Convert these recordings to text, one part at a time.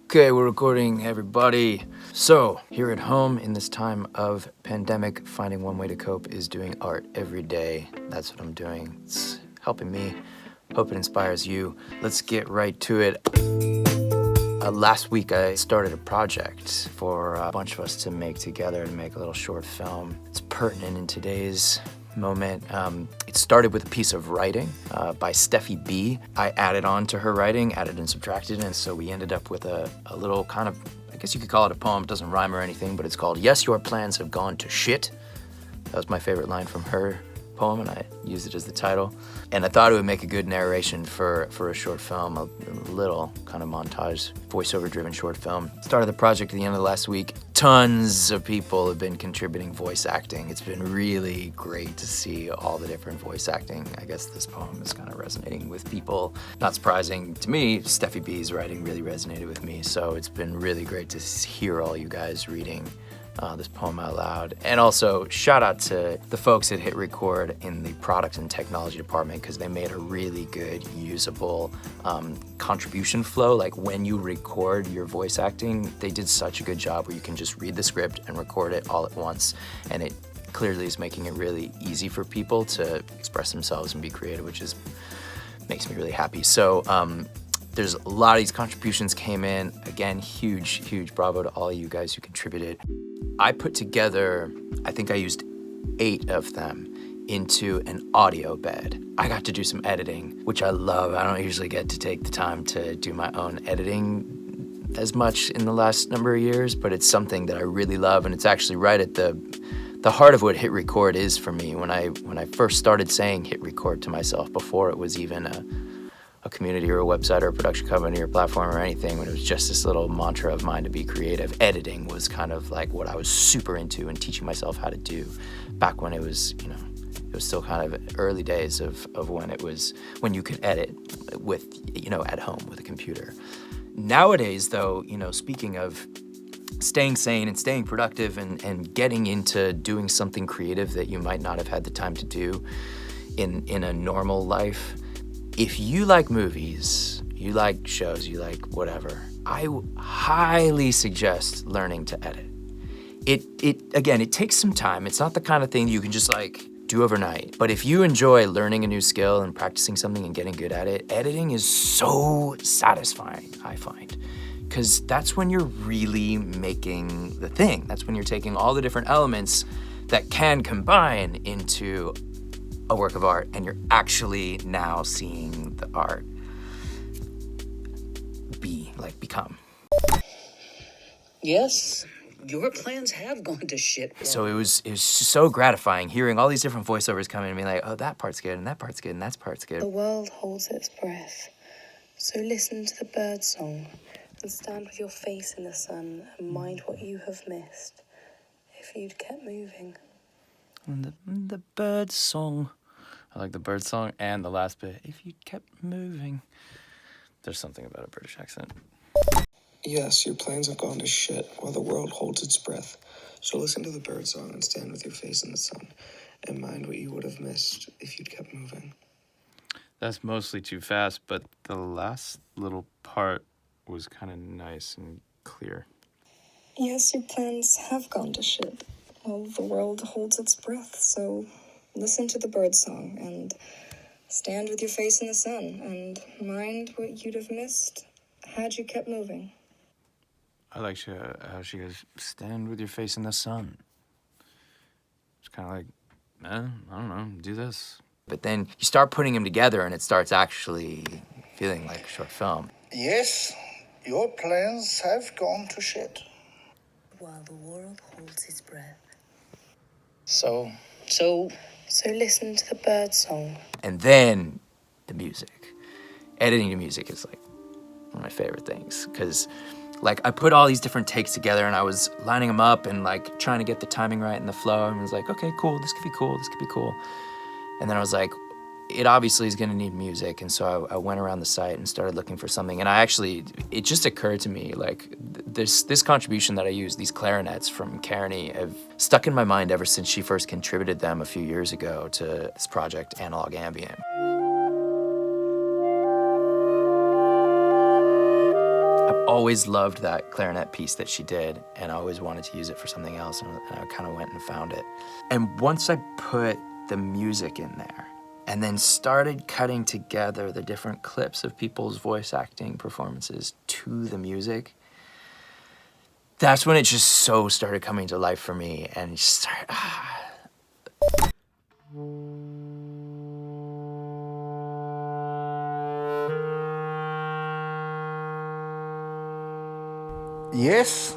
Okay, we're recording, everybody. So, here at home in this time of pandemic, finding one way to cope is doing art every day. That's what I'm doing. It's helping me. Hope it inspires you. Let's get right to it. Last week, I started a project for a bunch of us to make together and make a little short film. It's pertinent in today's moment. It started with a piece of writing by Steffi B. I added on to her writing, added and subtracted, and so we ended up with a little kind of, I guess you could call it a poem. It doesn't rhyme or anything, but it's called "Yes, Your Plans Have Gone to Shit." That was my favorite line from her poem, and I used it as the title. And I thought it would make a good narration for a short film, a little kind of montage, voiceover-driven short film. Started the project at the end of last week. Tons of people have been contributing voice acting. It's been really great to see all the different voice acting. I guess this poem is kind of resonating with people. Not surprising to me, Steffi B's writing really resonated with me, so it's been really great to hear all you guys reading this poem out loud. And also, shout out to the folks at HITRECORD in the product and technology department, because they made a really good, usable contribution flow. Like when you record your voice acting, they did such a good job where you can just read the script and record it all at once. And it clearly is making it really easy for people to express themselves and be creative, which makes me really happy. So, there's a lot of these contributions came in. Again, huge bravo to all of you guys who contributed. I put together, I think I used 8 of them into an audio bed. I got to do some editing, which I love. I don't usually get to take the time to do my own editing as much in the last number of years, but it's something that I really love, and it's actually right at the heart of what HITRECORD is for me. When I first started saying HITRECORD to myself, before it was even a community or a website or a production company or platform or anything, when it was just this little mantra of mine to be creative, editing was kind of like what I was super into and teaching myself how to do back when it was, it was still kind of early days of when you could edit with, at home with a computer. Nowadays, though, speaking of staying sane and staying productive and getting into doing something creative that you might not have had the time to do in a normal life, if you like movies, you like shows, you like whatever, I highly suggest learning to edit. It takes some time. It's not the kind of thing you can just do overnight. But if you enjoy learning a new skill and practicing something and getting good at it, editing is so satisfying, I find. Because that's when you're really making the thing. That's when you're taking all the different elements that can combine into a work of art, and you're actually now seeing the art become. Yes, your plans have gone to shit. So it was so gratifying hearing all these different voiceovers come in and be like, oh, that part's good, and that part's good, and that part's good. The world holds its breath, so listen to the bird song and stand with your face in the sun and mind what you have missed if you'd kept moving. And the bird song. I like the bird song and the last bit. If you kept moving. There's something about a British accent. Yes, your plans have gone to shit while the world holds its breath. So listen to the bird song and stand with your face in the sun and mind what you would have missed if you'd kept moving. That's mostly too fast, but the last little part was kind of nice and clear. Yes, your plans have gone to shit while the world holds its breath, so listen to the bird song and stand with your face in the sun and mind what you'd have missed had you kept moving. I like how she goes, stand with your face in the sun. It's kind of like, I don't know, do this. But then you start putting them together and it starts actually feeling like a short film. Yes, your plans have gone to shit While the world holds its breath. So listen to the bird song. And then the music. Editing the music is one of my favorite things, because I put all these different takes together and I was lining them up and trying to get the timing right and the flow, and I was like, okay, cool, this could be cool, this could be cool. And then I was like, it obviously is going to need music, and so I went around the site and started looking for something, and it just occurred to me, this contribution that I used, these clarinets from Kearney, have stuck in my mind ever since she first contributed them a few years ago to this project, Analog Ambient. I always loved that clarinet piece that she did, and I always wanted to use it for something else, and I kind of went and found it. And once I put the music in there, and then started cutting together the different clips of people's voice acting performances to the music, that's when it just so started coming to life for me, and it just started, Yes,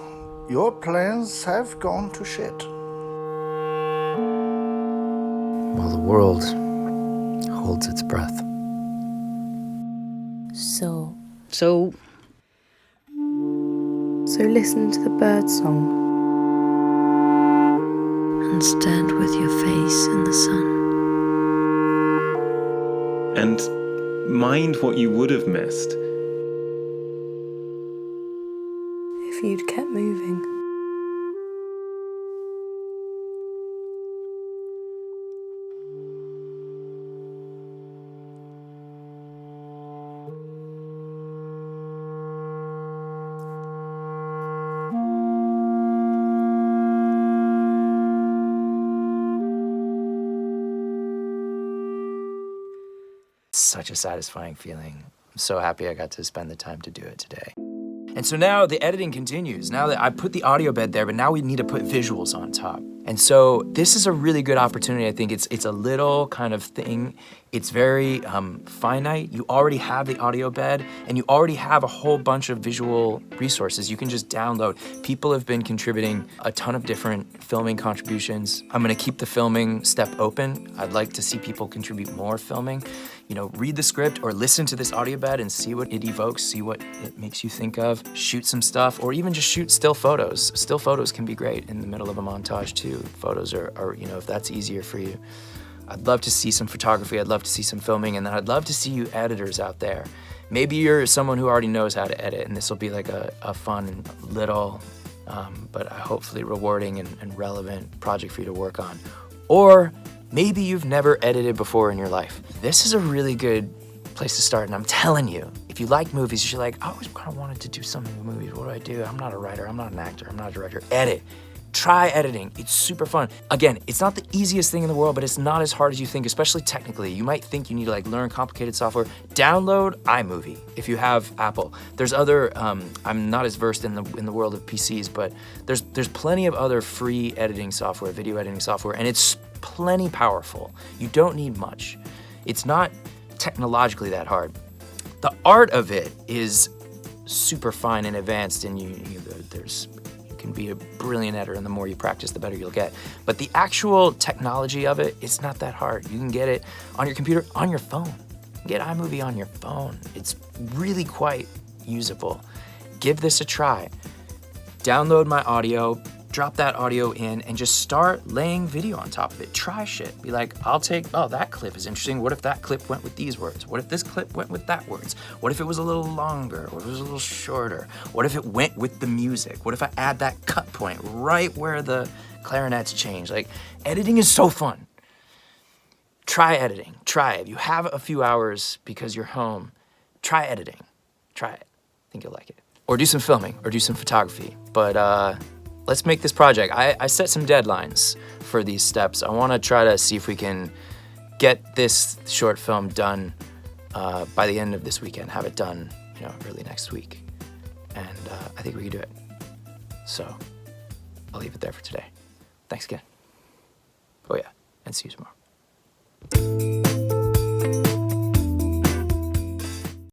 your plans have gone to shit. while the world holds its breath. So So, listen to the bird song and stand with your face in the sun. And mind what you would have missed If you'd kept moving. Such a satisfying feeling. I'm so happy I got to spend the time to do it today. And so now the editing continues. Now that I put the audio bed there, but now we need to put visuals on top. And so this is a really good opportunity. I think it's a little kind of thing. It's very finite. You already have the audio bed, and you already have a whole bunch of visual resources you can just download. People have been contributing a ton of different filming contributions. I'm gonna keep the filming step open. I'd like to see people contribute more filming. You know, read the script or listen to this audio bed and see what it evokes, see what it makes you think of. Shoot some stuff, or even just shoot still photos. Still photos can be great in the middle of a montage too. Photos are, you know, if that's easier for you. I'd love to see some photography, I'd love to see some filming, and then I'd love to see you editors out there. Maybe you're someone who already knows how to edit, and this will be like a fun little, but hopefully rewarding and relevant project for you to work on. Or maybe you've never edited before in your life. This is a really good place to start, and I'm telling you, if you like movies, you're like, I always kind of wanted to do something with movies. What do I do? I'm not a writer, I'm not an actor, I'm not a director. Edit. Try editing, it's super fun. Again, it's not the easiest thing in the world, but it's not as hard as you think, especially technically. You might think you need to like learn complicated software. Download iMovie if you have Apple. There's other, I'm not as versed in the world of PCs, but there's plenty of other free editing software, video editing software, and it's plenty powerful. You don't need much. It's not technologically that hard. The art of it is super fine and advanced, and you can be a brilliant editor, and the more you practice, the better you'll get. But the actual technology of it, it's not that hard. You can get it on your computer, on your phone. Get iMovie on your phone. It's really quite usable. Give this a try. Download my audio, drop that audio in, and just start laying video on top of it. Try shit. Be like, that clip is interesting. What if that clip went with these words? What if this clip went with that words? What if it was a little longer? What if it was a little shorter? What if it went with the music? What if I add that cut point right where the clarinets change? Like, editing is so fun. Try editing. Try it. If you have a few hours because you're home, try editing. Try it. I think you'll like it. Or do some filming, or do some photography. But let's make this project. I set some deadlines for these steps. I want to try to see if we can get this short film done by the end of this weekend. Have it done, early next week. And I think we can do it. So I'll leave it there for today. Thanks again. Oh yeah, and see you tomorrow.